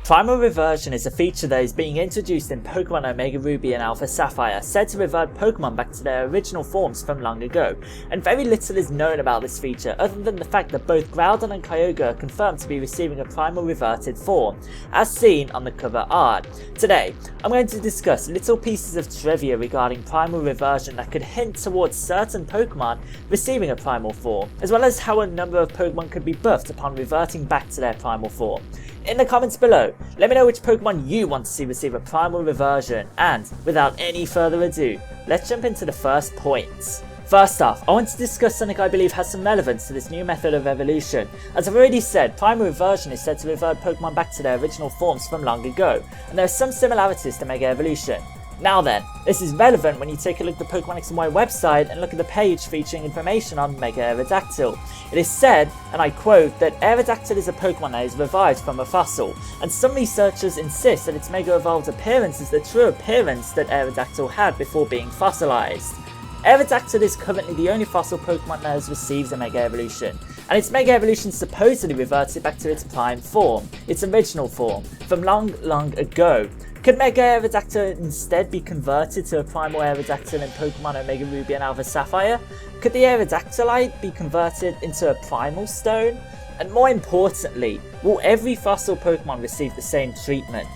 Primal Reversion is a feature that is being introduced in Pokemon Omega Ruby and Alpha Sapphire, said to revert Pokemon back to their original forms from long ago, and very little is known about this feature other than the fact that both Groudon and Kyogre are confirmed to be receiving a Primal Reverted form, as seen on the cover art. Today, I'm going to discuss little pieces of trivia regarding Primal Reversion that could hint towards certain Pokemon receiving a Primal form, as well as how a number of Pokemon could be buffed upon reverting back to their Primal form. In the comments below, let me know which Pokemon you want to see receive a Primal Reversion, and without any further ado, let's jump into the first points. First off, I want to discuss something I believe has some relevance to this new method of evolution. As I've already said, Primal Reversion is said to revert Pokemon back to their original forms from long ago, and there are some similarities to Mega Evolution. Now then, this is relevant when you take a look at the Pokemon X and Y website and look at the page featuring information on Mega Aerodactyl. It is said, and I quote, that Aerodactyl is a Pokemon that is revived from a fossil, and some researchers insist that its Mega Evolved appearance is the true appearance that Aerodactyl had before being fossilized. Aerodactyl is currently the only fossil Pokemon that has received a Mega Evolution, and its Mega Evolution supposedly reverted back to its prime form, its original form, from long ago. Could Mega Aerodactyl instead be converted to a Primal Aerodactyl in Pokemon Omega Ruby and Alpha Sapphire? Could the Aerodactylite be converted into a Primal Stone? And more importantly, will every fossil Pokemon receive the same treatment?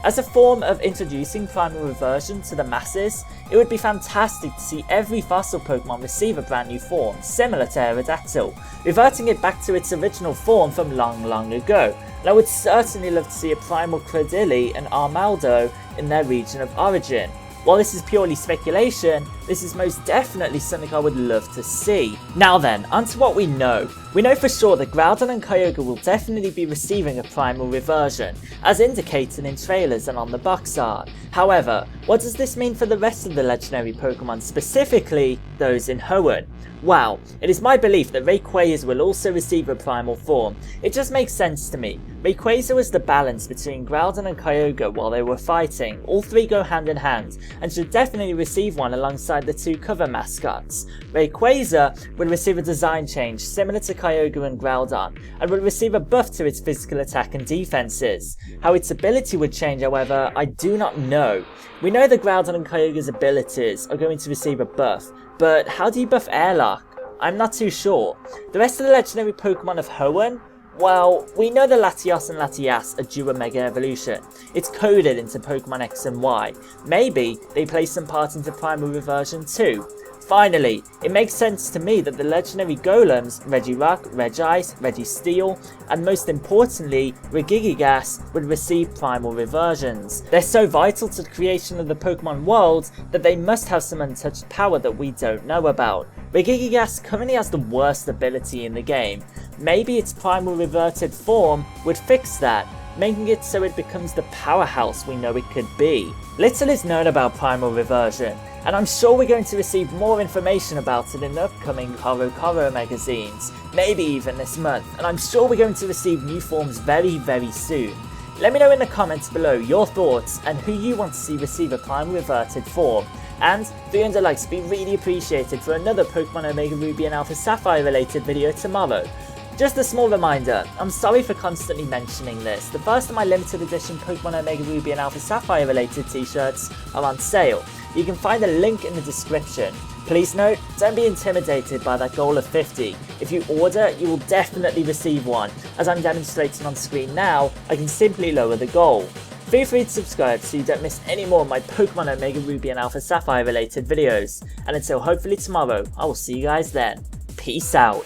As a form of introducing Primal Reversion to the masses, it would be fantastic to see every fossil Pokemon receive a brand new form, similar to Aerodactyl, reverting it back to its original form from long ago. And I would certainly love to see a Primal Cradily and Armaldo in their region of origin. While this is purely speculation, this is most definitely something I would love to see. Now then, onto what we know. We know for sure that Groudon and Kyogre will definitely be receiving a Primal Reversion, as indicated in trailers and on the box art. However, what does this mean for the rest of the legendary Pokemon, specifically those in Hoenn? Well, it is my belief that Rayquaza will also receive a Primal form. It just makes sense to me. Rayquaza was the balance between Groudon and Kyogre while they were fighting. All three go hand in hand, and should definitely receive one alongside the two cover mascots. Rayquaza will receive a design change similar to Kyogre and Groudon, and will receive a buff to its physical attack and defenses. How its ability would change, however, I do not know. We know that Groudon and Kyogre's abilities are going to receive a buff, but how do you buff Airlock? I'm not too sure. The rest of the legendary Pokemon of Hoenn? Well, we know the Latios and Latias are due a Mega Evolution. It's coded into Pokemon X and Y. Maybe they play some part into Primal Reversion too. Finally, it makes sense to me that the legendary Golems, Regirock, Regice, Registeel, and most importantly, Regigigas would receive Primal Reversions. They're so vital to the creation of the Pokemon world that they must have some untouched power that we don't know about. Regigigas currently has the worst ability in the game. Maybe its Primal Reverted form would fix that, making it so it becomes the powerhouse we know it could be. Little is known about Primal Reversion, and I'm sure we're going to receive more information about it in the upcoming Koro magazines, maybe even this month, and I'm sure we're going to receive new forms very soon. Let me know in the comments below your thoughts and who you want to see receive a Primal Reverted form, and 300 likes would be really appreciated for another Pokemon Omega Ruby and Alpha Sapphire related video tomorrow. Just a small reminder, I'm sorry for constantly mentioning this, the first of my limited edition Pokemon Omega Ruby and Alpha Sapphire related t-shirts are on sale. You can find a link in the description. Please note, don't be intimidated by that goal of 50. If you order, you will definitely receive one. As I'm demonstrating on screen now, I can simply lower the goal. Feel free to subscribe so you don't miss any more of my Pokemon Omega Ruby and Alpha Sapphire related videos. And until hopefully tomorrow, I will see you guys then. Peace out.